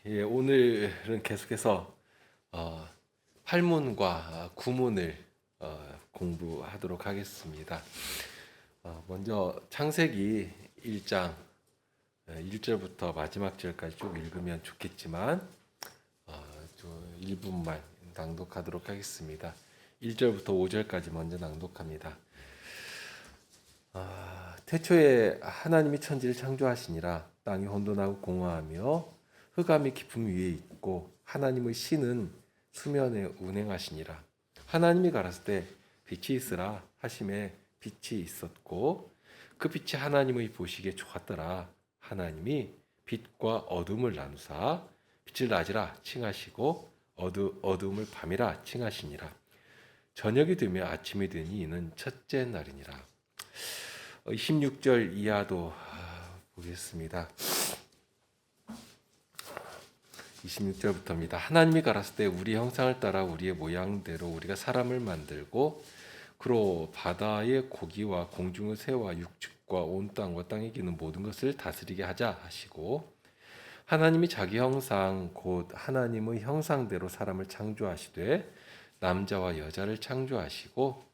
예, 오늘은 계속해서 팔문과 구문을 공부하도록 하겠습니다. 먼저 창세기 1장 1절부터 마지막 절까지 쭉 읽으면 좋겠지만 좀 일부분만 낭독하도록 하겠습니다. 1절부터 5절까지 먼저 낭독합니다. 태초에 하나님이 천지를 창조하시니라. 땅이 혼돈하고 공허하며 흑암이 깊음 위에 있고 하나님의 신은 수면에 운행하시니라. 하나님이 가라사대 때 빛이 있으라 하심에 빛이 있었고 그 빛이 하나님의 보시기에 좋았더라. 하나님이 빛과 어둠을 나누사 빛을 낮이라 칭하시고 어둠을 밤이라 칭하시니라. 저녁이 되며 아침이 되니 이는 첫째 날이니라. 16절 이하도 보겠습니다. 26절부터입니다. 하나님이 가라사대 때 우리 형상을 따라 우리의 모양대로 우리가 사람을 만들고 그로 바다의 고기와 공중의 새와 육축과 온 땅과 땅에 기는 모든 것을 다스리게 하자 하시고, 하나님이 자기 형상 곧 하나님의 형상대로 사람을 창조하시되 남자와 여자를 창조하시고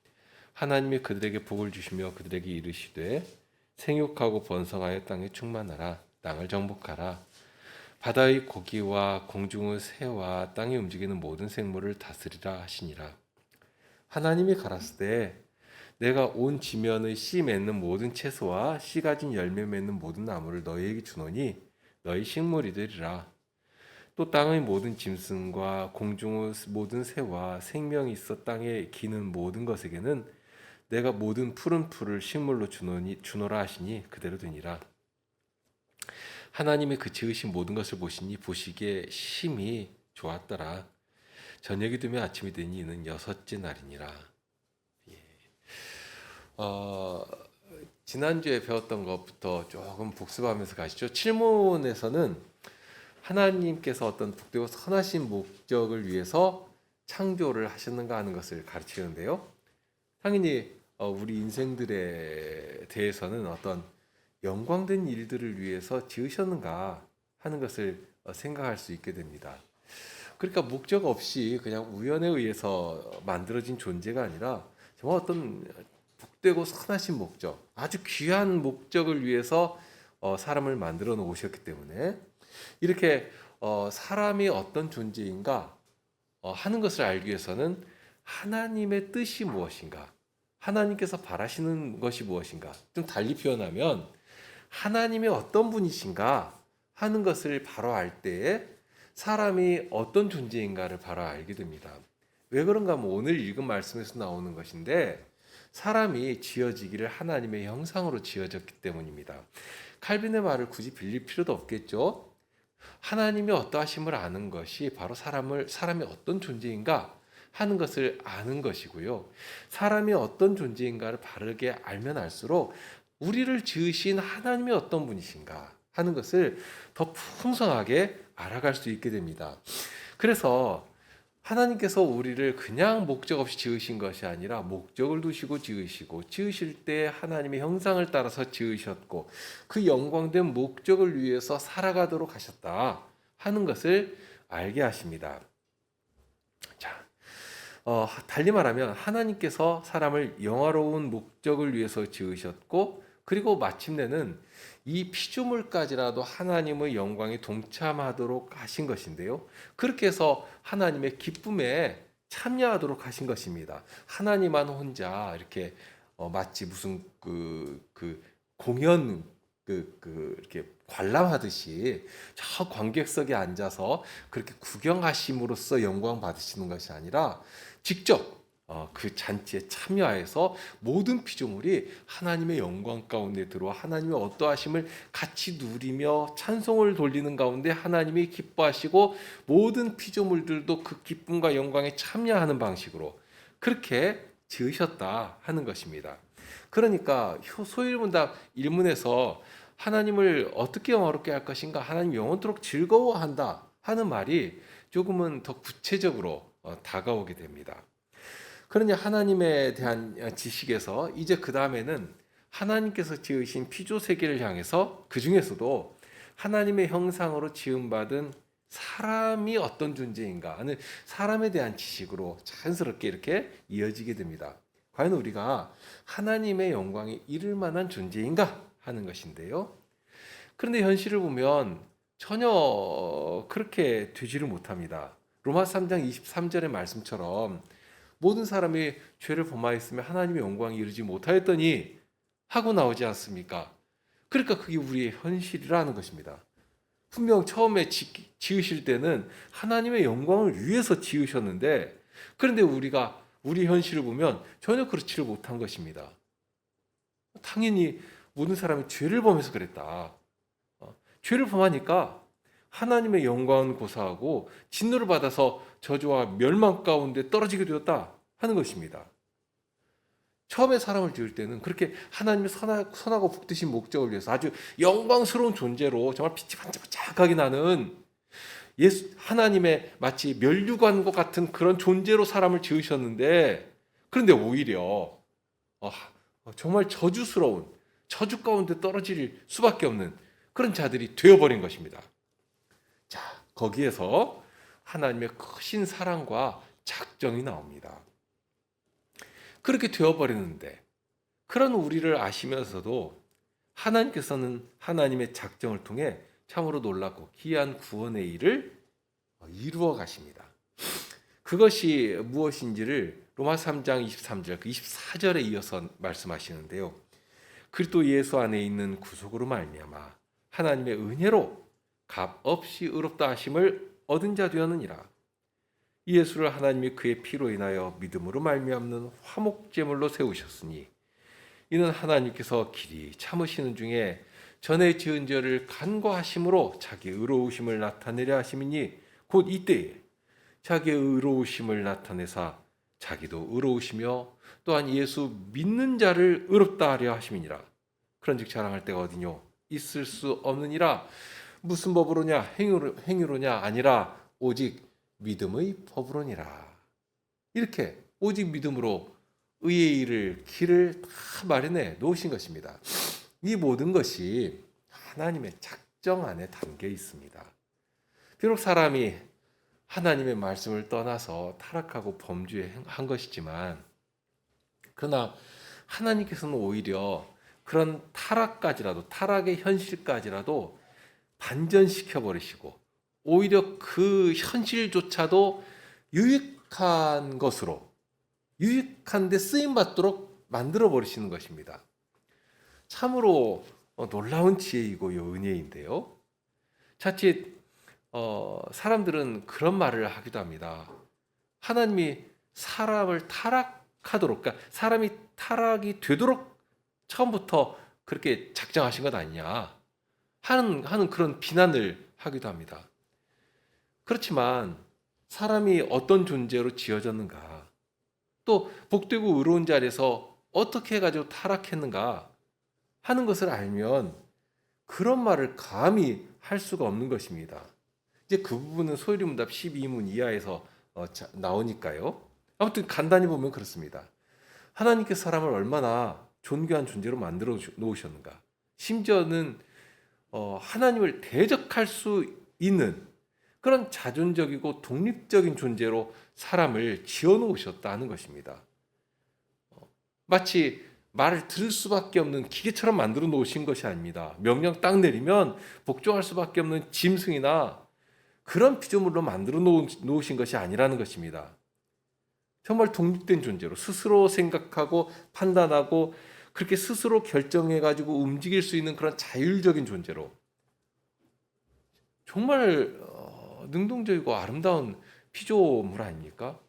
하나님이 그들에게 복을 주시며 그들에게 이르시되 생육하고 번성하여 땅에 충만하라. 땅을 정복하라. 바다의 고기와 공중의 새와 땅에 움직이는 모든 생물을 다스리라 하시니라. 하나님이 가라사대 내가 온 지면의 씨 맺는 모든 채소와 씨 가진 열매 맺는 모든 나무를 너희에게 주노니 너희 식물이 되리라. 또 땅의 모든 짐승과 공중의 모든 새와 생명이 있어 땅에 기는 모든 것에게는 내가 모든 푸른 풀을 식물로 주노라 하시니 그대로 되니라. 하나님이 그 지으신 모든 것을 보시니 보시기에 심히 좋았더라. 저녁이 되면 아침이 되니 이는 여섯째 날이니라. 예. 지난주에 배웠던 것부터 조금 복습하면서 가시죠. 7문에서는 하나님께서 어떤 복되고 선하신 목적을 위해서 창조를 하셨는가 하는 것을 가르치는데요. 당연히 우리 인생들에 대해서는 어떤 영광된 일들을 위해서 지으셨는가 하는 것을 생각할 수 있게 됩니다. 그러니까 목적 없이 그냥 우연에 의해서 만들어진 존재가 아니라 정말 어떤 복되고 선하신 목적, 아주 귀한 목적을 위해서 사람을 만들어 놓으셨기 때문에 이렇게 사람이 어떤 존재인가 하는 것을 알기 위해서는 하나님의 뜻이 무엇인가, 하나님께서 바라시는 것이 무엇인가, 좀 달리 표현하면 하나님이 어떤 분이신가 하는 것을 바로 알 때에 사람이 어떤 존재인가를 바로 알게 됩니다. 왜 그런가 하면 오늘 읽은 말씀에서 나오는 것인데, 사람이 지어지기를 하나님의 형상으로 지어졌기 때문입니다. 칼빈의 말을 굳이 빌릴 필요도 없겠죠. 하나님이 어떠하심을 아는 것이 바로 사람이 어떤 존재인가 하는 것을 아는 것이고요. 사람이 어떤 존재인가를 바르게 알면 알수록 우리를 지으신 하나님이 어떤 분이신가 하는 것을 더 풍성하게 알아갈 수 있게 됩니다. 그래서 하나님께서 우리를 그냥 목적 없이 지으신 것이 아니라 목적을 두시고 지으실 때 하나님의 형상을 따라서 지으셨고 그 영광된 목적을 위해서 살아가도록 하셨다 하는 것을 알게 하십니다. 자, 달리 말하면 하나님께서 사람을 영화로운 목적을 위해서 지으셨고, 그리고 마침내는 이 피조물까지라도 하나님의 영광에 동참하도록 하신 것인데요. 그렇게 해서 하나님의 기쁨에 참여하도록 하신 것입니다. 하나님만 혼자 이렇게 마치 무슨 공연 이렇게 관람하듯이 저 관객석에 앉아서 그렇게 구경하심으로써 영광 받으시는 것이 아니라 직접 그 잔치에 참여해서 모든 피조물이 하나님의 영광 가운데 들어와 하나님의 어떠하심을 같이 누리며 찬송을 돌리는 가운데 하나님이 기뻐하시고 모든 피조물들도 그 기쁨과 영광에 참여하는 방식으로 그렇게 지으셨다 하는 것입니다. 그러니까 소일문답 1문에서 하나님을 어떻게 영화롭게 할 것인가, 하나님 영원토록 즐거워한다 하는 말이 조금은 더 구체적으로 다가오게 됩니다. 그러니 하나님에 대한 지식에서 이제 그 다음에는 하나님께서 지으신 피조 세계를 향해서 그 중에서도 하나님의 형상으로 지음받은 사람이 어떤 존재인가 하는 사람에 대한 지식으로 자연스럽게 이렇게 이어지게 됩니다. 과연 우리가 하나님의 영광에 이를 만한 존재인가 하는 것인데요. 그런데 현실을 보면 전혀 그렇게 되지를 못합니다. 로마서 3장 23절의 말씀처럼 모든 사람이 죄를 범하였으며 하나님의 영광에 이르지 못하였더니 하고 나오지 않습니까? 그러니까 그게 우리의 현실이라는 것입니다. 분명 처음에 지으실 때는 하나님의 영광을 위해서 지으셨는데, 그런데 우리가 우리 현실을 보면 전혀 그렇지를 못한 것입니다. 당연히 모든 사람이 죄를 범해서 그랬다. 죄를 범하니까 하나님의 영광은 고사하고 진노를 받아서 저주와 멸망 가운데 떨어지게 되었다 하는 것입니다. 처음에 사람을 지을 때는 그렇게 하나님의 선하고 복되신 목적을 위해서 아주 영광스러운 존재로 정말 빛이 반짝반짝하게 나는 하나님의 마치 면류관과 같은 그런 존재로 사람을 지으셨는데, 그런데 오히려 정말 저주스러운 저주 가운데 떨어질 수밖에 없는 그런 자들이 되어버린 것입니다. 자, 거기에서 하나님의 크신 사랑과 작정이 나옵니다. 그렇게 되어버리는데, 그런 우리를 아시면서도 하나님께서는 하나님의 작정을 통해 참으로 놀랍고 귀한 구원의 일을 이루어 가십니다. 그것이 무엇인지를 로마서 3장 23절, 24절에 이어서 말씀하시는데요. 그리스도 예수 안에 있는 구속으로 말미암아 하나님의 은혜로 값 없이 의롭다 하심을 얻은 자 되었느니라. 이 예수를 하나님이 그의 피로 인하여 믿음으로 말미암는 화목제물로 세우셨으니 이는 하나님께서 길이 참으시는 중에 전에 지은 죄를 간과하심으로 자기 의로우심을 나타내려 하심이니 곧 이때에 자기의 의로우심을 나타내사 자기도 의로우시며 또한 예수 믿는 자를 의롭다 하려 하심이니라. 그런즉 자랑할 데가 어디뇨? 있을 수 없느니라. 무슨 법으로냐? 행위로냐? 아니라 오직 믿음의 법으로니라. 이렇게 오직 믿음으로 의의 일을 길을 다 마련해 놓으신 것입니다. 이 모든 것이 하나님의 작정 안에 담겨 있습니다. 비록 사람이 하나님의 말씀을 떠나서 타락하고 범죄한 것이지만, 그러나 하나님께서는 오히려 그런 타락의 현실까지라도 반전시켜 버리시고 오히려 그 현실조차도 유익한 것으로, 유익한데 쓰임 받도록 만들어 버리시는 것입니다. 참으로 놀라운 지혜이고요, 은혜인데요. 자칫 사람들은 그런 말을 하기도 합니다. 하나님이 사람을 타락하도록, 그러니까 사람이 타락이 되도록 처음부터 그렇게 작정하신 것 아니냐 하는 그런 비난을 하기도 합니다. 그렇지만 사람이 어떤 존재로 지어졌는가, 또 복되고 의로운 자리에서 어떻게 해가지고 타락했는가 하는 것을 알면 그런 말을 감히 할 수가 없는 것입니다. 이제 그 부분은 소요리문답 12문 이하에서 나오니까요. 아무튼 간단히 보면 그렇습니다. 하나님께서 사람을 얼마나 존귀한 존재로 만들어 놓으셨는가. 심지어는 하나님을 대적할 수 있는 그런 자존적이고 독립적인 존재로 사람을 지어 놓으셨다는 것입니다. 마치 말을 들을 수밖에 없는 기계처럼 만들어 놓으신 것이 아닙니다. 명령 딱 내리면 복종할 수밖에 없는 짐승이나 그런 피조물로 만들어 놓으신 것이 아니라는 것입니다. 정말 독립된 존재로 스스로 생각하고 판단하고 그렇게 스스로 결정해가지고 움직일 수 있는 그런 자율적인 존재로, 정말 능동적이고 아름다운 피조물 아닙니까?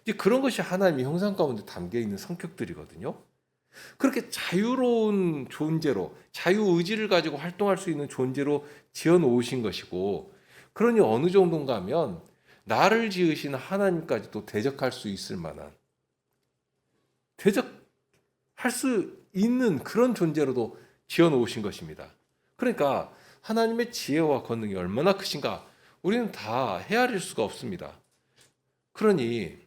이제 그런 것이 하나님의 형상 가운데 담겨 있는 성격들이거든요. 그렇게 자유로운 존재로, 자유의지를 가지고 활동할 수 있는 존재로 지어 놓으신 것이고, 그러니 어느 정도인가 하면 나를 지으신 하나님까지도 대적할 수 있을 만한, 대적할 수 있는 그런 존재로도 지어 놓으신 것입니다. 그러니까 하나님의 지혜와 권능이 얼마나 크신가 우리는 다 헤아릴 수가 없습니다. 그러니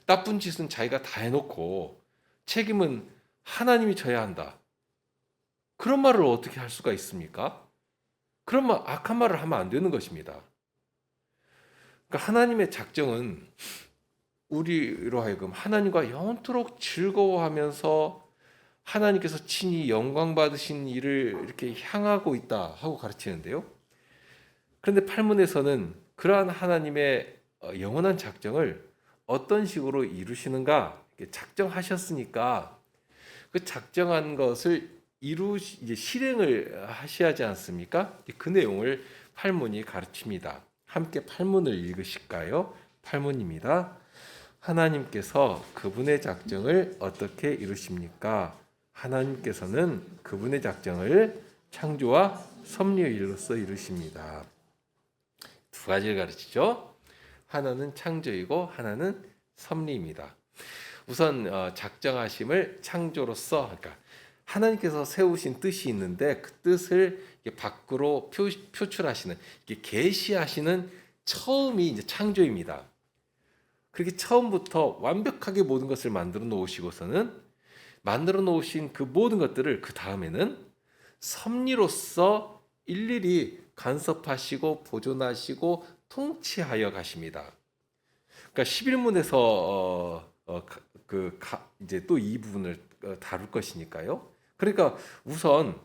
나쁜 짓은 자기가 다 해놓고 책임은 하나님이 져야 한다, 그런 말을 어떻게 할 수가 있습니까? 그런 말, 악한 말을 하면 안 되는 것입니다. 그러니까 하나님의 작정은 우리로 하여금 하나님과 영원토록 즐거워하면서 하나님께서 친히 영광 받으신 일을 이렇게 향하고 있다 하고 가르치는데요. 그런데 팔문에서는 그러한 하나님의 영원한 작정을 어떤 식으로 이루시는가 이렇게 작정하셨으니까 그 작정한 것을 이제 실행을 하셔야 하지 않습니까? 그 내용을 팔문이 가르칩니다. 함께 팔문을 읽으실까요? 팔문입니다. 하나님께서 그분의 작정을 어떻게 이루십니까? 하나님께서는 그분의 작정을 창조와 섭리의 일로서 이루십니다. 두 가지를 가르치죠. 하나는 창조이고 하나는 섭리입니다. 우선 작정하심을 창조로서, 그러니까 하나님께서 세우신 뜻이 있는데 그 뜻을 밖으로 표출하시는, 계시하시는 처음이 이제 창조입니다. 그렇게 처음부터 완벽하게 모든 것을 만들어 놓으시고서는 만들어 놓으신 그 모든 것들을 그 다음에는 섭리로서 일일이 간섭하시고 보존하시고 통치하여 가십니다. 그러니까 11문에서 이제 또 이 부분을 다룰 것이니까요. 그러니까 우선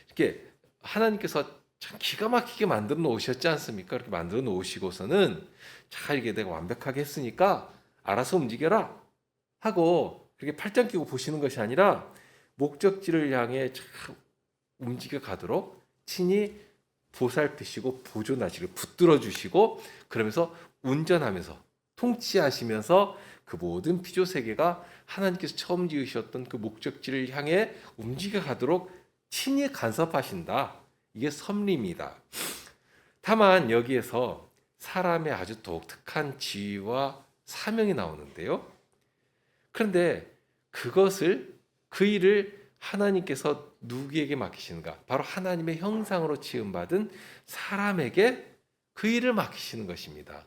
이렇게 하나님께서 참 기가 막히게 만들어 놓으셨지 않습니까? 그렇게 만들어 놓으시고서는 자, 이게 내가 완벽하게 했으니까 알아서 움직여라 하고 그렇게 팔짱 끼고 보시는 것이 아니라 목적지를 향해 참 움직여 가도록 친히 보살피시고 보존하시고 붙들어 주시고, 그러면서 운전하면서 통치하시면서 그 모든 피조 세계가 하나님께서 처음 지으셨던 그 목적지를 향해 움직여 가도록 친히 간섭하신다. 이게 섭리입니다. 다만 여기에서 사람의 아주 독특한 지위와 사명이 나오는데요. 그런데 그 일을 하나님께서 누구에게 맡기시는가? 바로 하나님의 형상으로 지음받은 사람에게 그 일을 맡기시는 것입니다.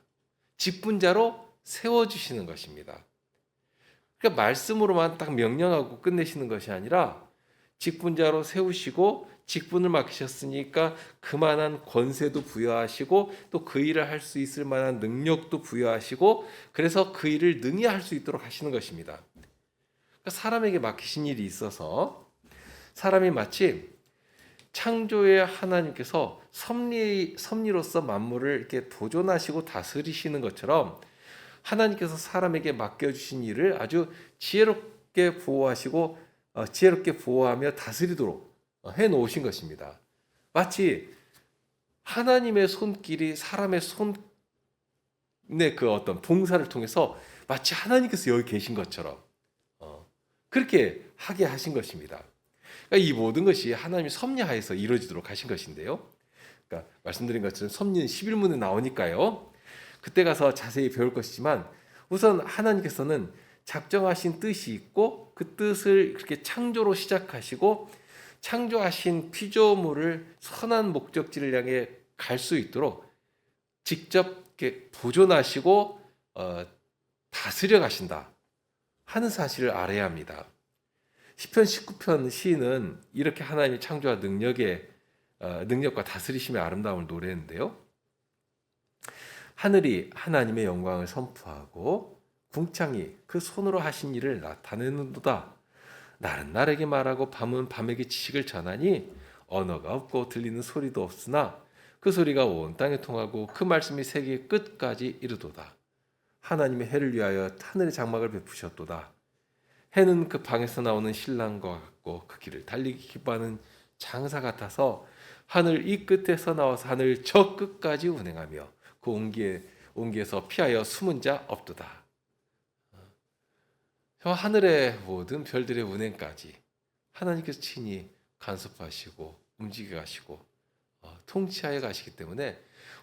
직분자로 세워주시는 것입니다. 그러니까 말씀으로만 딱 명령하고 끝내시는 것이 아니라 직분자로 세우시고 직분을 맡기셨으니까 그만한 권세도 부여하시고 또 그 일을 할 수 있을 만한 능력도 부여하시고, 그래서 그 일을 능히 할 수 있도록 하시는 것입니다. 그러니까 사람에게 맡기신 일이 있어서 사람이 마치 창조의 하나님께서 섭리로서 만물을 이렇게 보존하시고 다스리시는 것처럼 하나님께서 사람에게 맡겨주신 일을 아주 지혜롭게 보호하시고 지혜롭게 보호하며 다스리도록 해놓으신 것입니다. 마치 하나님의 손길이 사람의 손의 그 어떤 봉사를 통해서 마치 하나님께서 여기 계신 것처럼 그렇게 하게 하신 것입니다. 그러니까 이 모든 것이 하나님의 섭리하에서 이루어지도록 하신 것인데요. 그러니까 말씀드린 것처럼 섭리는 11문에 나오니까요. 그때 가서 자세히 배울 것이지만 우선 하나님께서는 작정하신 뜻이 있고 그 뜻을 그렇게 창조로 시작하시고 창조하신 피조물을 선한 목적지를 향해 갈 수 있도록 직접 이렇게 보존하시고 다스려 가신다 하는 사실을 알아야 합니다. 시편 19편 시인은 이렇게 하나님의 창조와 능력과 다스리심의 아름다움을 노래했는데요. 하늘이 하나님의 영광을 선포하고 궁창이 그 손으로 하신 일을 나타내는도다. 날은 날에게 말하고 밤은 밤에게 지식을 전하니 언어가 없고 들리는 소리도 없으나 그 소리가 온 땅에 통하고 그 말씀이 세계 끝까지 이르도다. 하나님의 해를 위하여 하늘의 장막을 베푸셨도다. 해는 그 방에서 나오는 신랑과 같고 그 길을 달리기 기뻐하는 장사 같아서 하늘 이 끝에서 나와서 하늘 저 끝까지 운행하며 그 온기에서 피하여 숨은 자 없도다. 저 하늘의 모든 별들의 운행까지 하나님께서 친히 간섭하시고 움직여 가시고 통치하여 가시기 때문에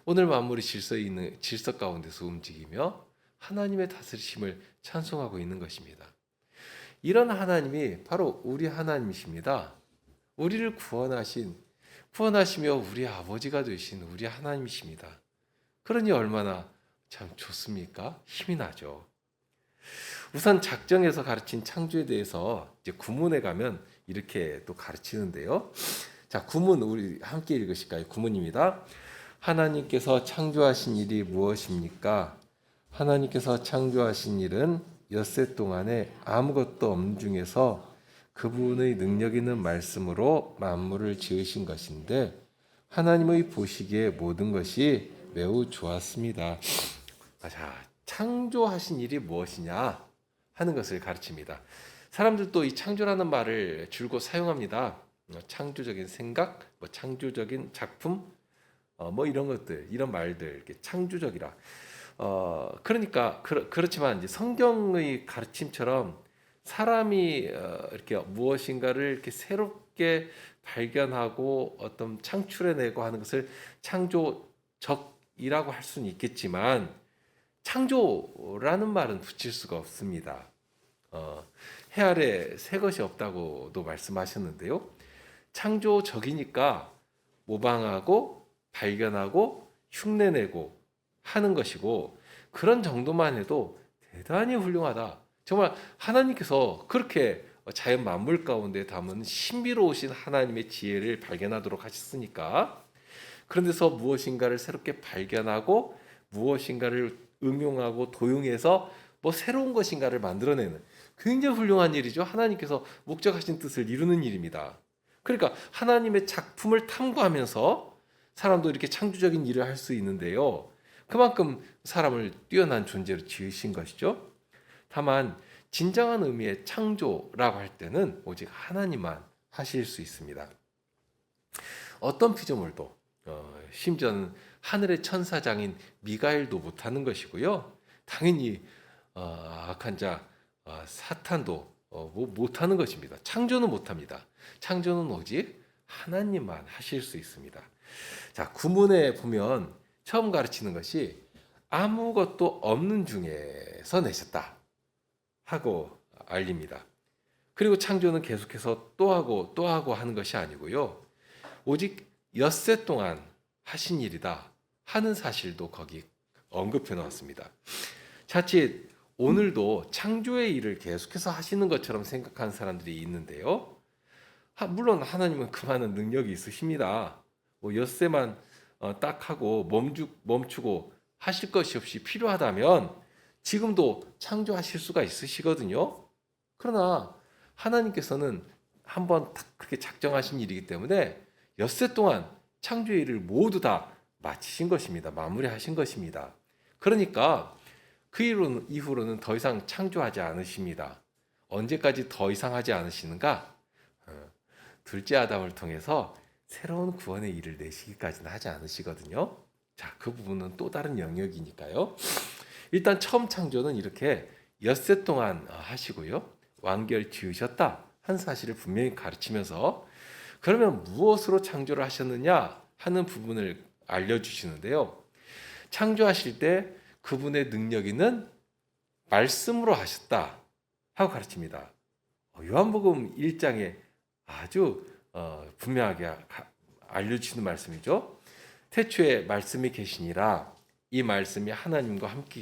오늘 만물이 질서 가운데서 움직이며 하나님의 다스리심을 찬송하고 있는 것입니다. 이런 하나님이 바로 우리 하나님이십니다. 우리를 구원하시며 우리 아버지가 되신 우리 하나님이십니다. 그러니 얼마나 참 좋습니까? 힘이 나죠. 우선 작정에서 가르친 창조에 대해서 이제 구문에 가면 이렇게 또 가르치는데요. 자, 구문 우리 함께 읽으실까요? 구문입니다. 하나님께서 창조하신 일이 무엇입니까? 하나님께서 창조하신 일은 엿새 동안에 아무것도 없는 중에서 그분의 능력 있는 말씀으로 만물을 지으신 것인데 하나님의 보시기에 모든 것이 매우 좋았습니다. 자, 창조하신 일이 무엇이냐 하는 것을 가르칩니다. 사람들도 이 창조라는 말을 줄곧 사용합니다. 창조적인 생각, 창조적인 작품, 이런 것들, 이런 말들, 이렇게 창조적이라. 그러니까 그렇지만 이제 성경의 가르침처럼 사람이 이렇게 무엇인가를 이렇게 새롭게 발견하고 어떤 창출해내고 하는 것을 창조적이라고 할 수는 있겠지만 창조라는 말은 붙일 수가 없습니다. 해 아래 새 것이 없다고도 말씀하셨는데요. 창조적이니까 모방하고 발견하고 흉내내고 하는 것이고 그런 정도만 해도 대단히 훌륭하다. 정말 하나님께서 그렇게 자연 만물 가운데 담은 신비로우신 하나님의 지혜를 발견하도록 하셨으니까 그런 데서 무엇인가를 새롭게 발견하고 무엇인가를 응용하고 도용해서 새로운 것인가를 만들어내는 굉장히 훌륭한 일이죠. 하나님께서 목적하신 뜻을 이루는 일입니다. 그러니까 하나님의 작품을 탐구하면서 사람도 이렇게 창조적인 일을 할 수 있는데요. 그만큼 사람을 뛰어난 존재로 지으신 것이죠. 다만 진정한 의미의 창조라고 할 때는 오직 하나님만 하실 수 있습니다. 어떤 피조물도 심지어는 하늘의 천사장인 미가엘도 못하는 것이고요. 당연히 악한 자 사탄도 못하는 것입니다. 창조는 못합니다. 창조는 오직 하나님만 하실 수 있습니다. 자, 구문에 보면 처음 가르치는 것이 아무것도 없는 중에서 내셨다 하고 알립니다. 그리고 창조는 계속해서 또 하고 또 하고 하는 것이 아니고요. 오직 엿새 동안 하신 일이다 하는 사실도 거기 언급해 놓았습니다. 자칫 오늘도 창조의 일을 계속해서 하시는 것처럼 생각하는 사람들이 있는데요. 물론 하나님은 그 많은 능력이 있으십니다. 엿새만 딱 하고 멈추고 하실 것이 없이 필요하다면 지금도 창조하실 수가 있으시거든요. 그러나 하나님께서는 한번 그렇게 작정하신 일이기 때문에 엿새 동안 창조의 일을 모두 다 마치신 것입니다. 마무리하신 것입니다. 그러니까 그 이후로는 더 이상 창조하지 않으십니다. 언제까지 더 이상 하지 않으시는가? 둘째 아담을 통해서 새로운 구원의 일을 내시기까지는 하지 않으시거든요. 자, 그 부분은 또 다른 영역이니까요. 일단 처음 창조는 이렇게 엿새 동안 하시고요. 완결 지으셨다 한 사실을 분명히 가르치면서 그러면 무엇으로 창조를 하셨느냐 하는 부분을 알려주시는데요. 창조하실 때 그분의 능력 있는 말씀으로 하셨다 하고 가르칩니다. 요한복음 1장에 아주 분명하게 알려주시는 말씀이죠. 태초에 말씀이 계시니라 이 말씀이 하나님과 함께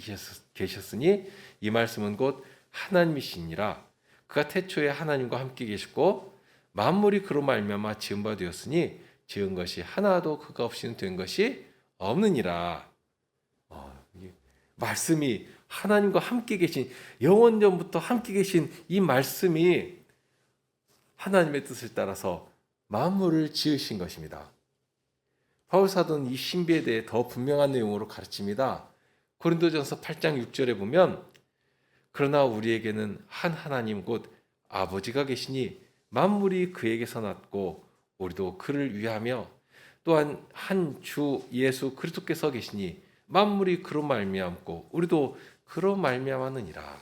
계셨으니 이 말씀은 곧 하나님이시니라 그가 태초에 하나님과 함께 계셨고 만물이 그로 말미암아 지은 바 되었으니 지은 것이 하나도 그가 없이는 된 것이 없느니라. 말씀이 하나님과 함께 계신 영원전부터 함께 계신 이 말씀이 하나님의 뜻을 따라서 만물을 지으신 것입니다. 바울 사도는 이 신비에 대해 더 분명한 내용으로 가르칩니다. 고린도전서 8장 6절에 보면 그러나 우리에게는 한 하나님 곧 아버지가 계시니 만물이 그에게서 났고 우리도 그를 위하며 또한 한 주 예수 그리스도께서 계시니 만물이 그로 말미암고 우리도 그로 말미암았느니라.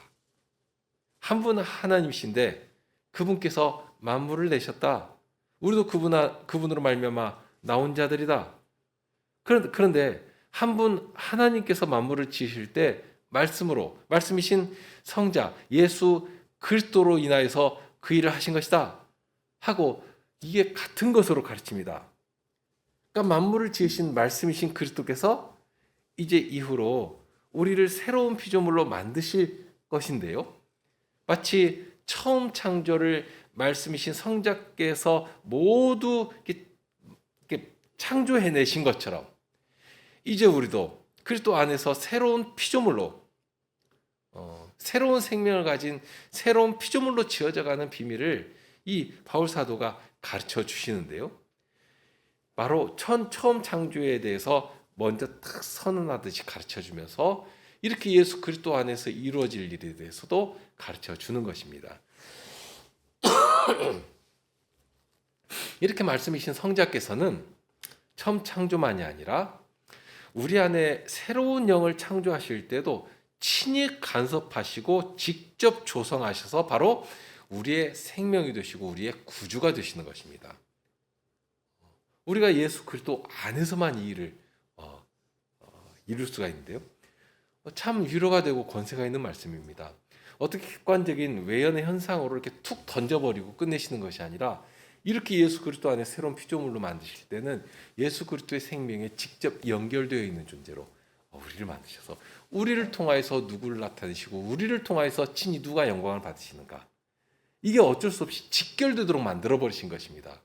한 분 하나님이신데 그분께서 만물을 내셨다. 우리도 그분으로 말미암아 나온 자들이다. 그런데 한 분 하나님께서 만물을 지으실 때 말씀이신 성자 예수 그리스도로 인하여서 그 일을 하신 것이다 하고 이게 같은 것으로 가르칩니다. 그러니까 만물을 지으신 말씀이신 그리스도께서 이제 이후로 우리를 새로운 피조물로 만드실 것인데요. 마치 처음 창조를 말씀이신 성자께서 모두 이렇게 창조해내신 것처럼 이제 우리도 그리스도 안에서 새로운 피조물로 새로운 생명을 가진 새로운 피조물로 지어져가는 비밀을 이 바울 사도가 가르쳐 주시는데요. 바로 처음 창조에 대해서 먼저 딱 선언하듯이 가르쳐 주면서 이렇게 예수 그리스도 안에서 이루어질 일에 대해서도 가르쳐 주는 것입니다. 이렇게 말씀이신 성자께서는 처음 창조만이 아니라 우리 안에 새로운 영을 창조하실 때도 친히 간섭하시고 직접 조성하셔서 바로 우리의 생명이 되시고 우리의 구주가 되시는 것입니다. 우리가 예수 그리스도 안에서만 이 일을 이룰 수가 있는데요. 참 위로가 되고 권세가 있는 말씀입니다. 어떻게 객관적인 외연의 현상으로 이렇게 툭 던져버리고 끝내시는 것이 아니라 이렇게 예수 그리스도 안에 새로운 피조물로 만드실 때는 예수 그리스도의 생명에 직접 연결되어 있는 존재로 우리를 만드셔서 우리를 통하여서 누구를 나타내시고 우리를 통하여서 친히 누가 영광을 받으시는가, 이게 어쩔 수 없이 직결되도록 만들어버리신 것입니다.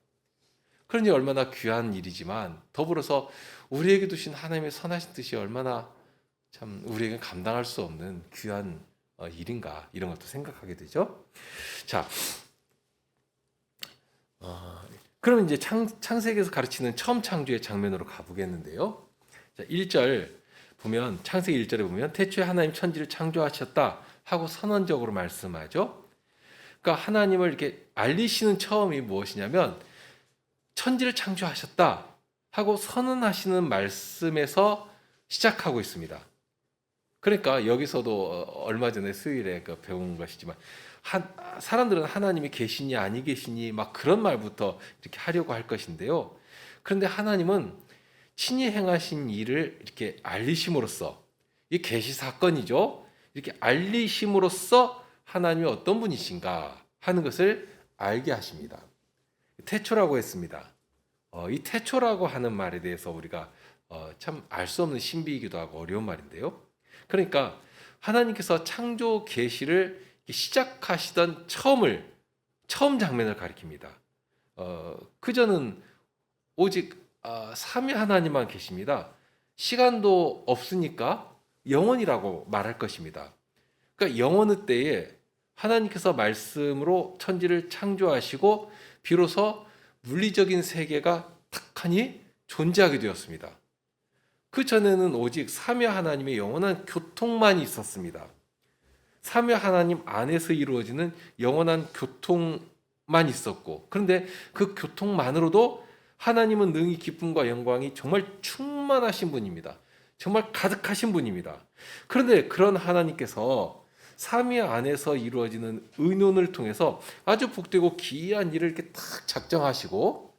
그러니 얼마나 귀한 일이지만 더불어서 우리에게 두신 하나님의 선하신 뜻이 얼마나 참 우리에게 감당할 수 없는 귀한 일인가, 이런 것도 생각하게 되죠. 자, 그러면 이제 창세기에서 가르치는 처음 창조의 장면으로 가보겠는데요. 자, 1절 보면, 창세기 1절에 보면 태초에 하나님 천지를 창조하셨다 하고 선언적으로 말씀하죠. 그러니까 하나님을 이렇게 알리시는 처음이 무엇이냐면 천지를 창조하셨다 하고 선언하시는 말씀에서 시작하고 있습니다. 그러니까 여기서도 얼마 전에 수요일에 배운 것이지만 사람들은 하나님이 계시니 아니 계시니 막 그런 말부터 이렇게 하려고 할 것인데요. 그런데 하나님은 친히 행하신 일을 이렇게 알리심으로써, 이 계시 사건이죠. 이렇게 알리심으로써 하나님이 어떤 분이신가 하는 것을 알게 하십니다. 태초라고 했습니다. 이 태초라고 하는 말에 대해서 우리가 참 알 수 없는 신비이기도 하고 어려운 말인데요. 그러니까 하나님께서 창조 계시를 시작하시던 처음 장면을 가리킵니다. 그전은 오직 삼위 하나님만 계십니다. 시간도 없으니까 영원이라고 말할 것입니다. 그러니까 영원의 때에 하나님께서 말씀으로 천지를 창조하시고 비로소 물리적인 세계가 탁하니 존재하게 되었습니다. 그 전에는 오직 삼위 하나님의 영원한 교통만 있었습니다. 삼위 하나님 안에서 이루어지는 영원한 교통만 있었고, 그런데 그 교통만으로도 하나님은 능히 기쁨과 영광이 정말 충만하신 분입니다. 정말 가득하신 분입니다. 그런데 그런 하나님께서 삼위 안에서 이루어지는 의논을 통해서 아주 복되고 기이한 일을 이렇게 딱 작정하시고,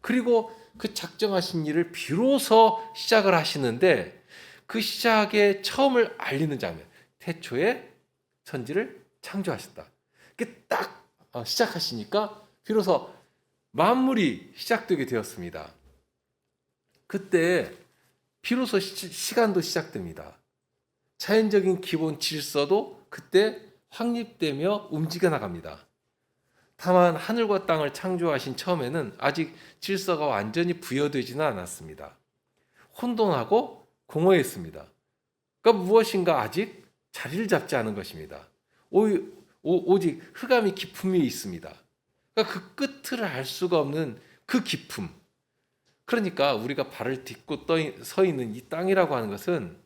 그리고 그 작정하신 일을 비로소 시작을 하시는데, 그 시작의 처음을 알리는 장면, 태초에 천지를 창조하셨다. 이게 딱 시작하시니까 비로소 만물이 시작되게 되었습니다. 그때 비로소 시간도 시작됩니다. 자연적인 기본 질서도 그때 확립되며 움직여 나갑니다. 다만 하늘과 땅을 창조하신 처음에는 아직 질서가 완전히 부여되지는 않았습니다. 혼돈하고 공허했습니다. 그러니까 무엇인가 아직 자리를 잡지 않은 것입니다. 오직 흑암이 깊음이 있습니다. 그러니까 그 끝을 알 수가 없는 그 깊음. 그러니까 우리가 발을 딛고 서 있는 이 땅이라고 하는 것은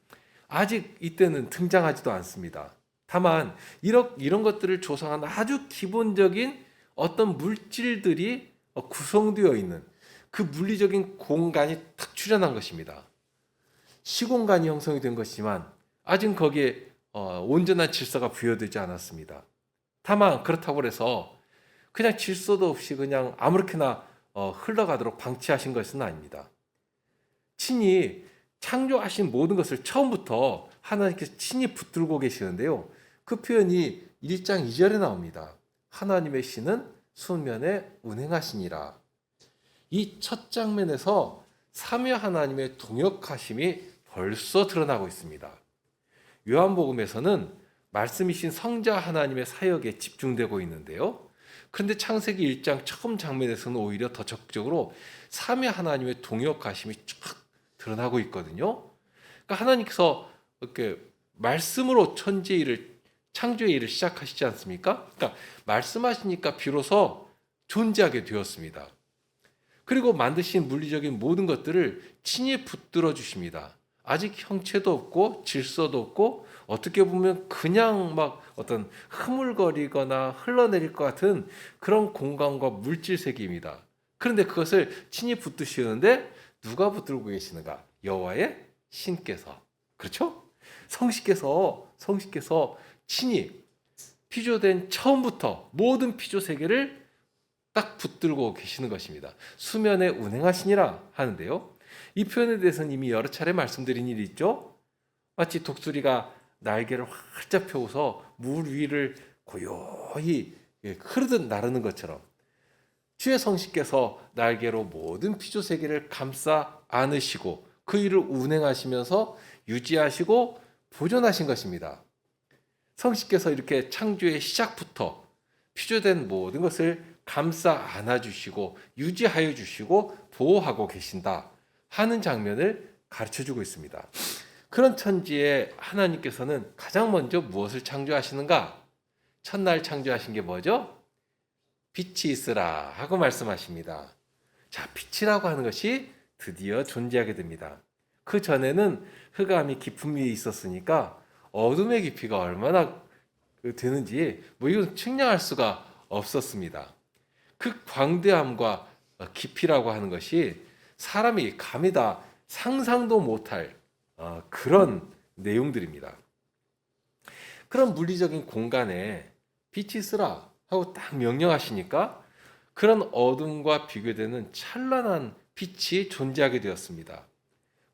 아직 이때는 등장하지도 않습니다. 다만 이런 것들을 조성하는 아주 기본적인 어떤 물질들이 구성되어 있는 그 물리적인 공간이 탁 출현한 것입니다. 시공간이 형성이 된 것이지만 아직 거기에 온전한 질서가 부여되지 않았습니다. 다만 그렇다고 해서 그냥 질서도 없이 그냥 아무렇게나 흘러가도록 방치하신 것은 아닙니다. 친히 창조하신 모든 것을 처음부터 하나님께서 친히 붙들고 계시는데요. 그 표현이 1장 2절에 나옵니다. 하나님의 신은 수면에 운행하시니라. 이 첫 장면에서 삼위 하나님의 동역하심이 벌써 드러나고 있습니다. 요한복음에서는 말씀이신 성자 하나님의 사역에 집중되고 있는데요. 그런데 창세기 1장 처음 장면에서는 오히려 더 적극적으로 삼위 하나님의 동역하심이 쫙 드러나고 있거든요. 그러니까 하나님께서 이렇게 말씀으로 천지의 일을 창조의 일을 시작하시지 않습니까? 그러니까 말씀하시니까 비로소 존재하게 되었습니다. 그리고 만드신 물리적인 모든 것들을 친히 붙들어 주십니다. 아직 형체도 없고 질서도 없고 어떻게 보면 그냥 막 어떤 흐물거리거나 흘러내릴 것 같은 그런 공간과 물질 세계입니다. 그런데 그것을 친히 붙드시는데 누가 붙들고 계시는가? 여호와의 신께서. 그렇죠? 성신께서 친히 피조된 처음부터 모든 피조 세계를 딱 붙들고 계시는 것입니다. 수면에 운행하시니라 하는데요. 이 표현에 대해서는 이미 여러 차례 말씀드린 일이 있죠. 마치 독수리가 날개를 활짝 펴고서 물 위를 고요히 흐르듯 나르는 것처럼 주의 성신께서 날개로 모든 피조 세계를 감싸 안으시고 그 일을 운행하시면서 유지하시고 보존하신 것입니다. 성신께서 이렇게 창조의 시작부터 피조된 모든 것을 감싸 안아주시고 유지하여 주시고 보호하고 계신다 하는 장면을 가르쳐주고 있습니다. 그런 천지에 하나님께서는 가장 먼저 무엇을 창조하시는가? 첫날 창조하신 게 뭐죠? 빛이 있으라 하고 말씀하십니다. 자, 빛이라고 하는 것이 드디어 존재하게 됩니다. 그 전에는 흑암이 깊은 위에 있었으니까 어둠의 깊이가 얼마나 되는지 이건 측량할 수가 없었습니다. 그 광대함과 깊이라고 하는 것이 사람이 감히 다 상상도 못할 그런 내용들입니다. 그런 물리적인 공간에 빛이 있으라 하고 딱 명령하시니까 그런 어둠과 비교되는 찬란한 빛이 존재하게 되었습니다.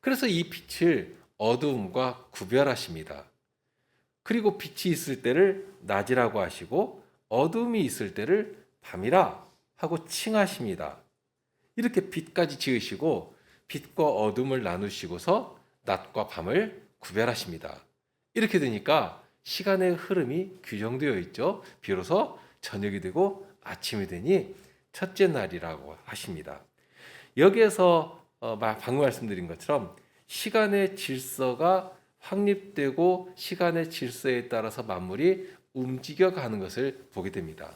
그래서 이 빛을 어둠과 구별하십니다. 그리고 빛이 있을 때를 낮이라고 하시고 어둠이 있을 때를 밤이라 하고 칭하십니다. 이렇게 빛까지 지으시고 빛과 어둠을 나누시고서 낮과 밤을 구별하십니다. 이렇게 되니까 시간의 흐름이 규정되어 있죠. 비로소 저녁이 되고 아침이 되니 첫째 날이라고 하십니다. 여기에서 방금 말씀드린 것처럼 시간의 질서가 확립되고 시간의 질서에 따라서 만물이 움직여가는 것을 보게 됩니다.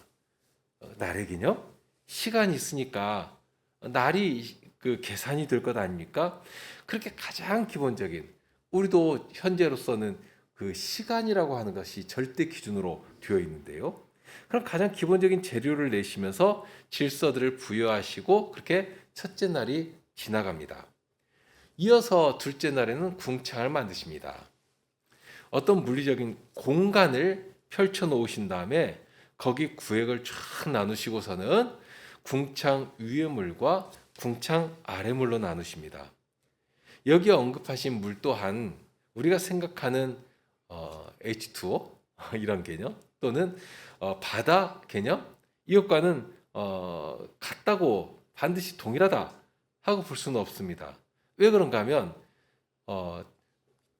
날의 개념? 시간이 있으니까 날이 그 계산이 될 것 아닙니까? 그렇게 가장 기본적인 우리도 현재로서는 그 시간이라고 하는 것이 절대 기준으로 되어 있는데요. 그럼 가장 기본적인 재료를 내시면서 질서들을 부여하시고 그렇게 첫째 날이 지나갑니다. 이어서 둘째 날에는 궁창을 만드십니다. 어떤 물리적인 공간을 펼쳐 놓으신 다음에 거기 구획을 쫙 나누시고서는 궁창 위의 물과 궁창 아래 물로 나누십니다. 여기 언급하신 물 또한 우리가 생각하는 H2O 이런 개념 또는 바다 개념 이것과는 같다고 반드시 동일하다 하고 볼 수는 없습니다. 왜 그런가 하면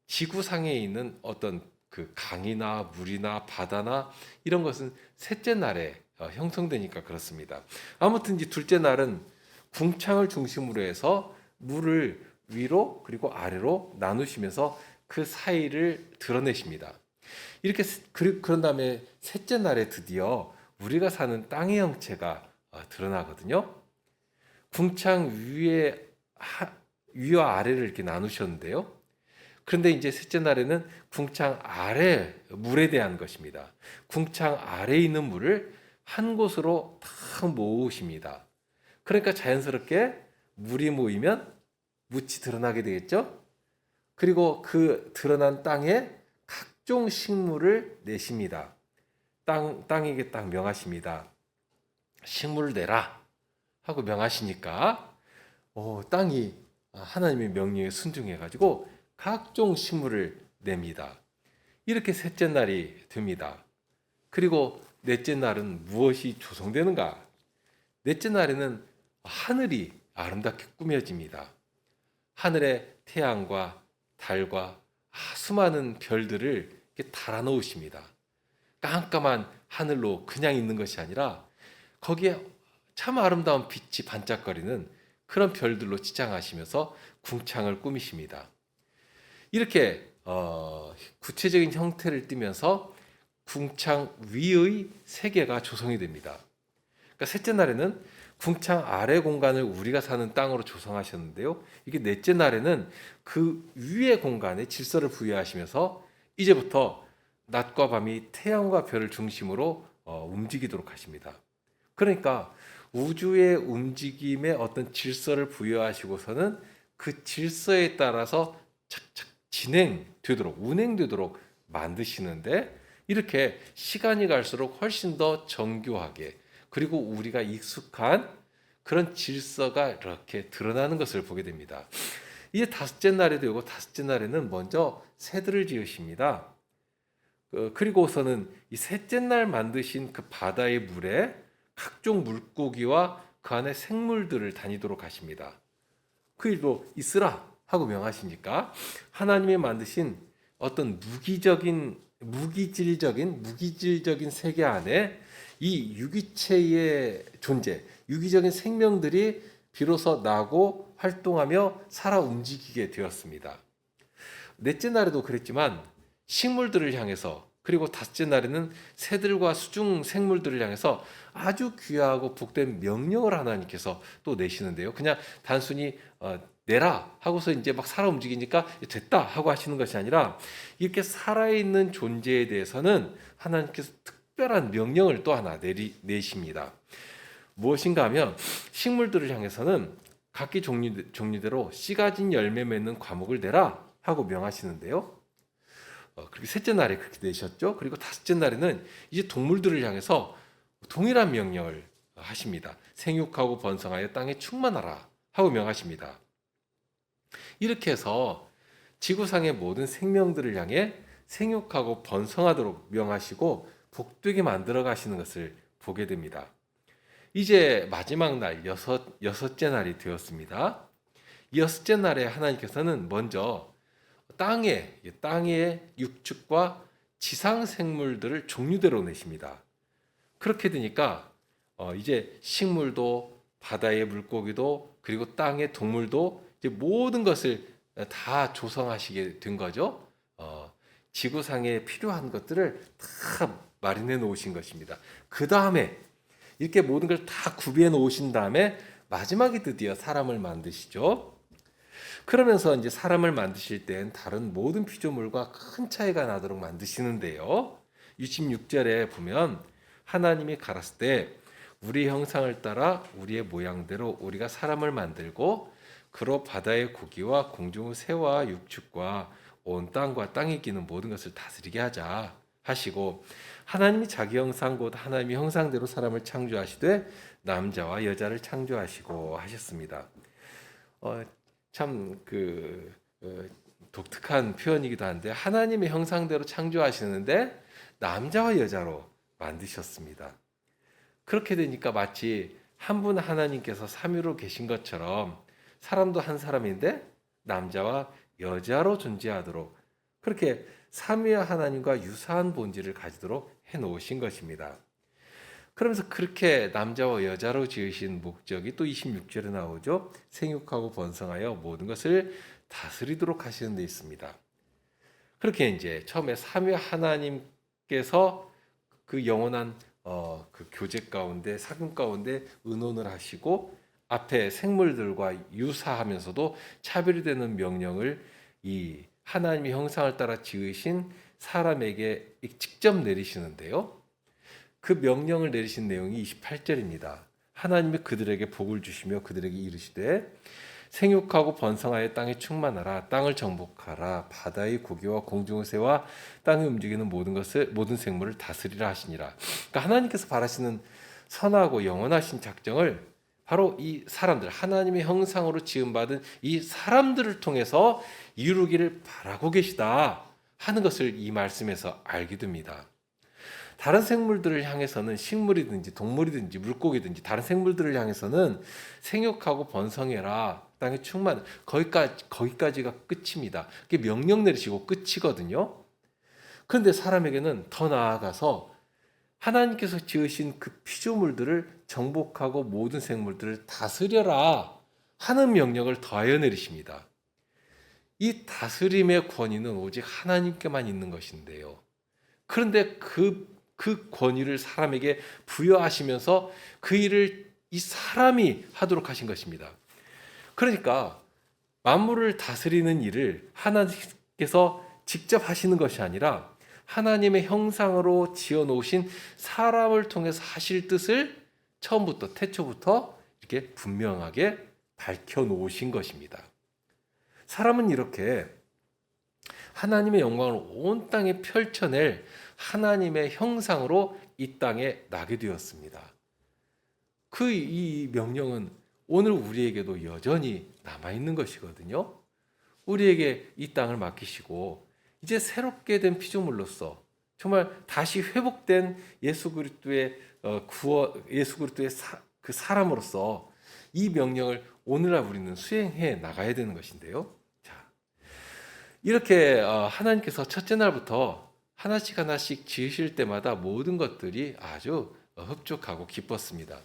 지구상에 있는 어떤 그 강이나 물이나 바다나 이런 것은 셋째 날에 형성되니까 그렇습니다. 아무튼 이제 둘째 날은 궁창을 중심으로 해서 물을 위로 그리고 아래로 나누시면서 그 사이를 드러내십니다. 이렇게 그런 다음에 셋째 날에 드디어 우리가 사는 땅의 형체가 드러나거든요. 궁창 위와 아래를 이렇게 나누셨는데요. 그런데 이제 셋째 날에는 궁창 아래 물에 대한 것입니다. 궁창 아래에 있는 물을 한 곳으로 다 모으십니다. 그러니까 자연스럽게 물이 모이면 묻이 드러나게 되겠죠. 그리고 그 드러난 땅에 각종 식물을 내십니다. 땅에게 딱 명하십니다. 식물을 내라 하고 명하시니까 땅이 하나님의 명령에 순종해가지고 각종 식물을 냅니다. 이렇게 셋째 날이 됩니다. 그리고 넷째 날은 무엇이 조성되는가? 넷째 날에는 하늘이 아름답게 꾸며집니다. 하늘에 태양과 달과 수많은 별들을 이렇게 달아 놓으십니다. 깜깜한 하늘로 그냥 있는 것이 아니라 거기에 참 아름다운 빛이 반짝거리는 그런 별들로 치장하시면서 궁창을 꾸미십니다. 이렇게 구체적인 형태를 띠면서 궁창 위의 세계가 조성이 됩니다. 그러니까 셋째 날에는 궁창 아래 공간을 우리가 사는 땅으로 조성하셨는데요. 이게 넷째 날에는 그 위의 공간에 질서를 부여하시면서 이제부터 낮과 밤이 태양과 별을 중심으로 움직이도록 하십니다. 그러니까 우주의 움직임에 어떤 질서를 부여하시고서는 그 질서에 따라서 착착 진행되도록 운행되도록 만드시는데, 이렇게 시간이 갈수록 훨씬 더 정교하게, 그리고 우리가 익숙한 그런 질서가 이렇게 드러나는 것을 보게 됩니다. 이제 다섯째 날에도 요거 다섯째 날에는 먼저 새들을 지으십니다. 그리고서는 이 셋째 날 만드신 그 바다의 물에 각종 물고기와 그 안에 생물들을 다니도록 하십니다. 그 일도 있으라 하고 명하시니까 하나님이 만드신 어떤 무기질적인 세계 안에 이 유기체의 존재, 유기적인 생명들이 비로소 나고 활동하며 살아 움직이게 되었습니다. 넷째 날에도 그랬지만 식물들을 향해서, 그리고 다섯째 날에는 새들과 수중 생물들을 향해서 아주 귀하고 복된 명령을 하나님께서 또 내시는데요. 그냥 단순히 내라 하고서 이제 막 살아 움직이니까 됐다 하고 하시는 것이 아니라, 이렇게 살아있는 존재에 대해서는 하나님께서 특별한 명령을 또 하나 내십니다. 무엇인가 하면 식물들을 향해서는 각기 종류대로 씨 가진 열매 맺는 과목을 내라 하고 명하시는데요. 그리고 셋째 날에 그렇게 내셨죠. 그리고 다섯째 날에는 이제 동물들을 향해서 동일한 명령을 하십니다. 생육하고 번성하여 땅에 충만하라 하고 명하십니다. 이렇게 해서 지구상의 모든 생명들을 향해 생육하고 번성하도록 명하시고 복되게 만들어 가시는 것을 보게 됩니다. 이제 마지막 날 여섯째 날이 되었습니다. 여섯째 날에 하나님께서는 먼저 땅의 육축과 지상 생물들을 종류대로 내십니다. 그렇게 되니까 이제 식물도, 바다의 물고기도, 그리고 땅의 동물도, 이제 모든 것을 다 조성하시게 된 거죠. 지구상에 필요한 것들을 다 마련해 놓으신 것입니다. 그 다음에 이렇게 모든 걸 다 구비해 놓으신 다음에 마지막에 드디어 사람을 만드시죠. 그러면서 이제 사람을 만드실 땐 다른 모든 피조물과 큰 차이가 나도록 만드시는데요. 66절에 보면 하나님이 가라사대 때 우리 형상을 따라 우리의 모양대로 우리가 사람을 만들고 그로 바다의 고기와 공중의 새와 육축과 온 땅과 땅에 기는 모든 것을 다스리게 하자 하시고, 하나님이 자기 형상 곧 하나님의 형상대로 사람을 창조하시되 남자와 여자를 창조하시고 하셨습니다. 참 독특한 표현이기도 한데, 하나님의 형상대로 창조하시는데 남자와 여자로 만드셨습니다. 그렇게 되니까 마치 한 분 하나님께서 삼위로 계신 것처럼 사람도 한 사람인데 남자와 여자로 존재하도록, 그렇게 삼위 하나님과 유사한 본질을 가지도록 해놓으신 것입니다. 그러면서 그렇게 남자와 여자로 지으신 목적이 또 26절에 나오죠. 생육하고 번성하여 모든 것을 다스리도록 하시는 데 있습니다. 그렇게 이제 처음에 삼위 하나님께서 그 영원한 그 교제 가운데, 사귐 가운데 의논을 하시고 앞에 생물들과 유사하면서도 차별이 되는 명령을 이 하나님의 형상을 따라 지으신 사람에게 직접 내리시는데요. 그 명령을 내리신 내용이 28절입니다. 하나님이 그들에게 복을 주시며 그들에게 이르시되 생육하고 번성하여 땅에 충만하라. 땅을 정복하라. 바다의 고기와 공중의 새와 땅에 움직이는 모든 생물을 다스리라 하시니라. 그러니까 하나님께서 바라시는 선하고 영원하신 작정을 바로 이 사람들, 하나님의 형상으로 지음받은 이 사람들을 통해서 이루기를 바라고 계시다 하는 것을 이 말씀에서 알게 됩니다. 다른 생물들을 향해서는, 식물이든지 동물이든지 물고기든지 다른 생물들을 향해서는 생육하고 번성해라, 땅에 충만, 거기까지가 끝입니다. 그게 명령 내리시고 끝이거든요. 그런데 사람에게는 더 나아가서 하나님께서 지으신 그 피조물들을 정복하고 모든 생물들을 다스려라 하는 명령을 더하여 내리십니다. 이 다스림의 권위는 오직 하나님께만 있는 것인데요. 그런데 그 권위를 사람에게 부여하시면서 그 일을 이 사람이 하도록 하신 것입니다. 그러니까 만물을 다스리는 일을 하나님께서 직접 하시는 것이 아니라 하나님의 형상으로 지어 놓으신 사람을 통해서 하실 뜻을 처음부터 태초부터 이렇게 분명하게 밝혀 놓으신 것입니다. 사람은 이렇게 하나님의 영광을 온 땅에 펼쳐낼 하나님의 형상으로 이 땅에 나게 되었습니다. 이 명령은 오늘 우리에게도 여전히 남아있는 것이거든요. 우리에게 이 땅을 맡기시고 이제 새롭게 된 피조물로서 정말 다시 회복된 예수 그리스도의 그 사람으로서 이 명령을 오늘날 우리는 수행해 나가야 되는 것인데요. 자, 이렇게 하나님께서 첫째 날부터 하나씩 하나씩 지으실 때마다 모든 것들이 아주 흡족하고 기뻤습니다.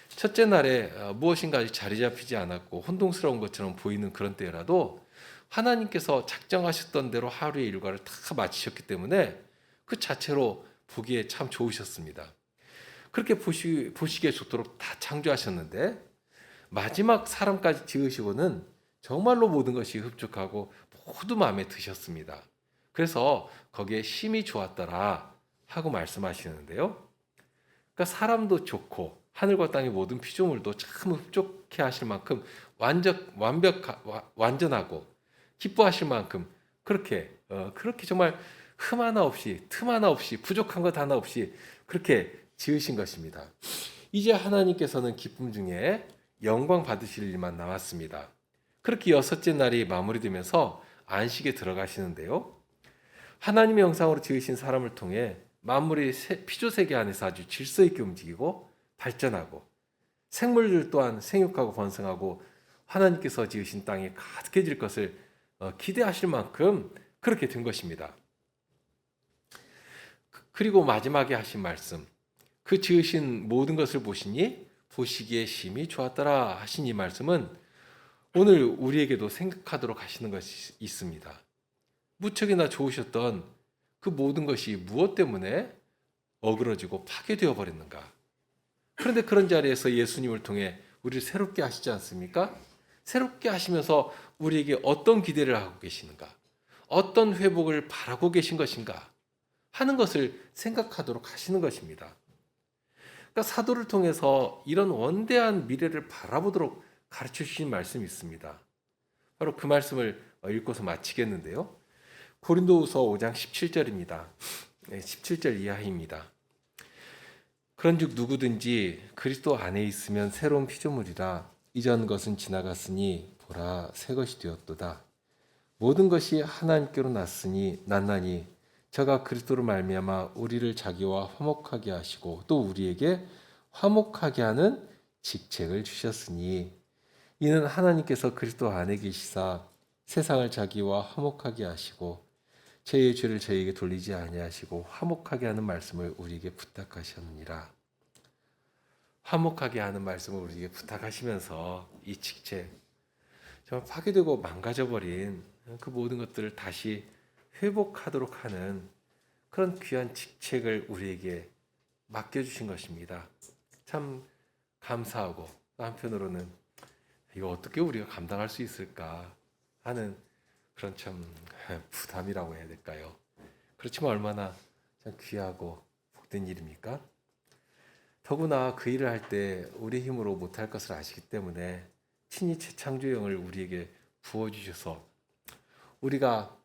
첫째 날에 무엇인가 자리 잡히지 않았고 혼동스러운 것처럼 보이는 그런 때라도 하나님께서 작정하셨던 대로 하루의 일과를 다 마치셨기 때문에 그 자체로 보기에 참 좋으셨습니다. 그렇게 보시기에 좋도록 다 창조하셨는데 마지막 사람까지 지으시고는 정말로 모든 것이 흡족하고 모두 마음에 드셨습니다. 그래서 거기에 심히 좋았더라 하고 말씀하시는데요. 그러니까 사람도 좋고 하늘과 땅의 모든 피조물도 참 흡족해 하실 만큼 완전하고 기뻐하실 만큼 그렇게 정말 흠 하나 없이 틈 하나 없이 부족한 것 하나 없이 그렇게 지으신 것입니다. 이제 하나님께서는 기쁨 중에 영광 받으실 일만 남았습니다. 그렇게 여섯째 날이 마무리되면서 안식에 들어가시는데요. 하나님의 형상으로 지으신 사람을 통해 만물이 피조세계 안에서 아주 질서 있게 움직이고 발전하고 생물들 또한 생육하고 번성하고 하나님께서 지으신 땅에 가득해질 것을 기대하실 만큼 그렇게 된 것입니다. 그리고 마지막에 하신 말씀, 그 지으신 모든 것을 보시니 보시기에 심히 좋았더라 하신 이 말씀은 오늘 우리에게도 생각하도록 하시는 것이 있습니다. 무척이나 좋으셨던 그 모든 것이 무엇 때문에 어그러지고 파괴되어 버렸는가? 그런데 그런 자리에서 예수님을 통해 우리를 새롭게 하시지 않습니까? 새롭게 하시면서 우리에게 어떤 기대를 하고 계시는가? 어떤 회복을 바라고 계신 것인가? 하는 것을 생각하도록 하시는 것입니다. 그러니까 사도를 통해서 이런 원대한 미래를 바라보도록 가르쳐 주신 말씀이 있습니다. 바로 그 말씀을 읽고서 마치겠는데요. 고린도후서 5장 17절입니다. 17절 이하입니다. 그런즉 누구든지 그리스도 안에 있으면 새로운 피조물이라 이전 것은 지나갔으니 보라 새 것이 되었도다. 모든 것이 하나님께로 났나니 저가 그리스도로 말미암아 우리를 자기와 화목하게 하시고 또 우리에게 화목하게 하는 직책을 주셨으니 이는 하나님께서 그리스도 안에 계시사 세상을 자기와 화목하게 하시고 저희의 죄를 저희에게 돌리지 아니하시고 화목하게 하는 말씀을 우리에게 부탁하셨느니라. 화목하게 하는 말씀을 우리에게 부탁하시면서 이 직책, 정말 파괴되고 망가져버린 그 모든 것들을 다시 회복하도록 하는 그런 귀한 직책을 우리에게 맡겨주신 것입니다. 참 감사하고 한편으로는 이거 어떻게 우리가 감당할 수 있을까 하는 그런 참 부담이라고 해야 될까요? 그렇지만 얼마나 참 귀하고 복된 일입니까? 더구나 그 일을 할 때 우리 힘으로 못할 것을 아시기 때문에 친히 재창조형을 우리에게 부어주셔서 우리가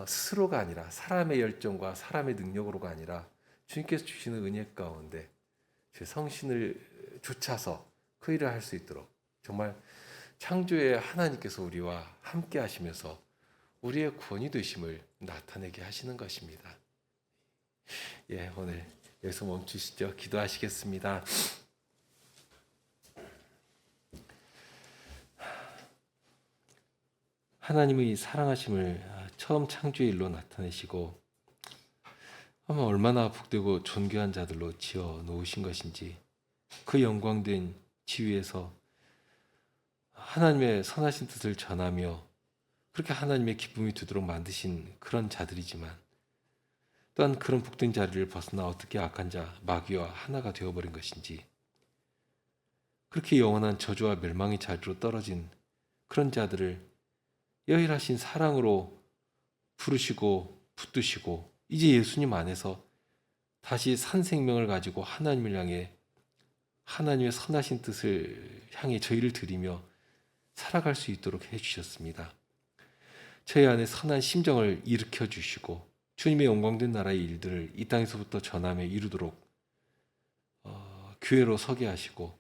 스스로가 아니라 사람의 열정과 사람의 능력으로가 아니라 주님께서 주시는 은혜 가운데 제 성신을 좇아서 그 일을 할 수 있도록 정말 창조의 하나님께서 우리와 함께 하시면서 우리의 구원이 되심을 나타내게 하시는 것입니다. 예, 오늘 여기서 멈추시죠. 기도하시겠습니다. 하나님의 사랑하심을 처음 창조의 일로 나타내시고 아마 얼마나 복되고 존귀한 자들로 지어 놓으신 것인지 그 영광된 지위에서 하나님의 선하신 뜻을 전하며 그렇게 하나님의 기쁨이 되도록 만드신 그런 자들이지만 또한 그런 복된 자리를 벗어나 어떻게 악한 자 마귀와 하나가 되어버린 것인지, 그렇게 영원한 저주와 멸망의 자리로 떨어진 그런 자들을 여일하신 사랑으로 부르시고 붙드시고 이제 예수님 안에서 다시 산 생명을 가지고 하나님을 향해, 하나님의 선하신 뜻을 향해 저희를 드리며 살아갈 수 있도록 해주셨습니다. 저희 안에 선한 심정을 일으켜 주시고 주님의 영광된 나라의 일들을 이 땅에서부터 전함에 이루도록 교회로 서게 하시고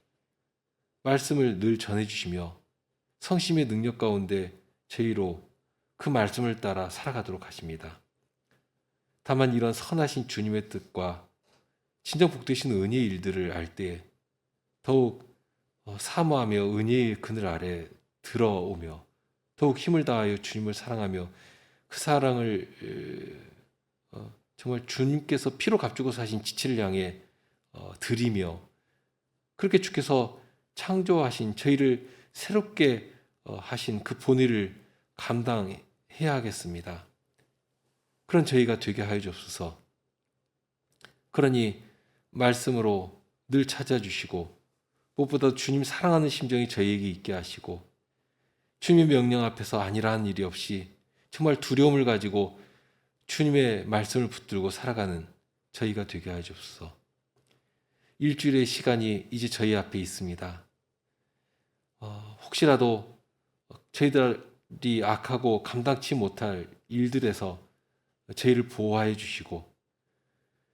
말씀을 늘 전해주시며 성심의 능력 가운데 저희로 그 말씀을 따라 살아가도록 하십니다. 다만 이런 선하신 주님의 뜻과 진정 복되신 은혜의 일들을 알 때 더욱 사모하며 은혜의 그늘 아래 들어오며 더욱 힘을 다하여 주님을 사랑하며 그 사랑을 정말 주님께서 피로 값주고 사신 지체를 향해 드리며, 그렇게 주께서 창조하신 저희를 새롭게 하신 그 본의를 감당해야 하겠습니다. 그런 저희가 되게 하여 주옵소서. 그러니 말씀으로 늘 찾아주시고 무엇보다 주님 사랑하는 심정이 저희에게 있게 하시고 주님의 명령 앞에서 아니라는 일이 없이 정말 두려움을 가지고 주님의 말씀을 붙들고 살아가는 저희가 되게 하여 주옵소서. 일주일의 시간이 이제 저희 앞에 있습니다. 혹시라도 저희들이 악하고 감당치 못할 일들에서 저희를 보호하여 주시고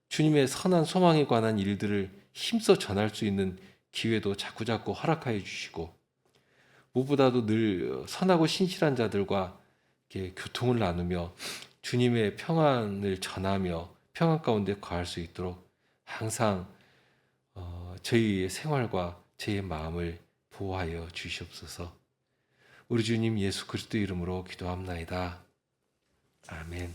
주님의 선한 소망에 관한 일들을 힘써 전할 수 있는 기회도 자꾸자꾸 허락하여 주시고 무엇보다도 늘 선하고 신실한 자들과 이렇게 교통을 나누며 주님의 평안을 전하며 평안 가운데 거할 수 있도록 항상 저희의 생활과 저희의 마음을 보호하여 주시옵소서. 우리 주님 예수 그리스도 이름으로 기도합나이다. 아멘.